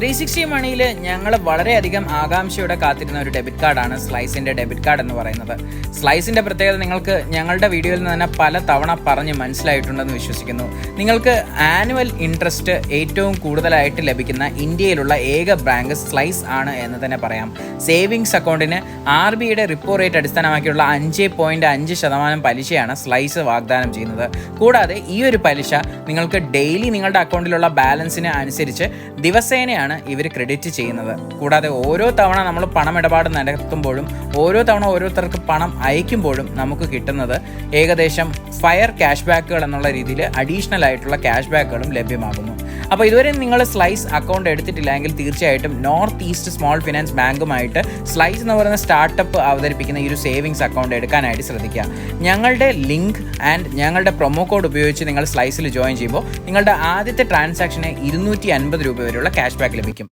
360 മണിയിൽ ഞങ്ങൾ വളരെയധികം ആകാംക്ഷയോടെ കാത്തിരുന്ന ഒരു ഡെബിറ്റ് കാർഡാണ് സ്ലൈസിൻ്റെ ഡെബിറ്റ് കാർഡ് എന്ന് പറയുന്നത്. സ്ലൈസിൻ്റെ പ്രത്യേകത നിങ്ങൾക്ക് ഞങ്ങളുടെ വീഡിയോയിൽ നിന്ന് തന്നെ പല തവണ പറഞ്ഞ് മനസ്സിലായിട്ടുണ്ടെന്ന് വിശ്വസിക്കുന്നു. നിങ്ങൾക്ക് ആനുവൽ ഇൻട്രസ്റ്റ് ഏറ്റവും കൂടുതലായിട്ട് ലഭിക്കുന്ന ഇന്ത്യയിലുള്ള ഏക ബാങ്ക് സ്ലൈസ് ആണ് എന്ന് തന്നെ പറയാം. സേവിങ്സ് അക്കൗണ്ടിന് RBIയുടെ റിപ്പോ റേറ്റ് അടിസ്ഥാനമാക്കിയുള്ള 5.5% പലിശയാണ് സ്ലൈസ് വാഗ്ദാനം ചെയ്യുന്നത്. കൂടാതെ ഈ ഒരു പലിശ നിങ്ങൾക്ക് ഡെയിലി നിങ്ങളുടെ അക്കൗണ്ടിലുള്ള ബാലൻസിന് അനുസരിച്ച് ദിവസേനയാണ് ഇവർ ക്രെഡിറ്റ് ചെയ്യുന്നത്. കൂടാതെ ഓരോ തവണ നമ്മൾ പണമിടപാട് നടത്തുമ്പോഴും ഓരോ തവണ ഓരോരുത്തർക്ക് പണം അയക്കുമ്പോഴും നമുക്ക് കിട്ടുന്നത് ഏകദേശം ഫയർ ക്യാഷ് ബാക്കുകൾ എന്നുള്ള രീതിയിൽ അഡീഷണൽ ആയിട്ടുള്ള ക്യാഷ് ബാക്കുകളും ലഭ്യമാകുന്നു. അപ്പോൾ ഇതുവരെ നിങ്ങൾ സ്ലൈസ് അക്കൗണ്ട് എടുത്തിട്ടില്ലെങ്കിൽ തീർച്ചയായിട്ടും നോർത്ത് ഈസ്റ്റ് സ്മോൾ ഫിനാൻസ് ബാങ്കുമായിട്ട് സ്ലൈസ് എന്ന് പറയുന്ന സ്റ്റാർട്ടപ്പ് അവതരിപ്പിക്കുന്ന ഈ ഒരു സേവിങ്സ് അക്കൗണ്ട് എടുക്കാനായിട്ട് ശ്രദ്ധിക്കുക. ഞങ്ങളുടെ ലിങ്ക് ആൻഡ് ഞങ്ങളുടെ പ്രൊമോ കോഡ് ഉപയോഗിച്ച് നിങ്ങൾ സ്ലൈസിൽ ജോയിൻ ചെയ്യുമ്പോൾ നിങ്ങളുടെ ആദ്യത്തെ ട്രാൻസാക്ഷന് 250 രൂപ വരെയുള്ള ക്യാഷ് ബാക്ക് ലഭിക്കും.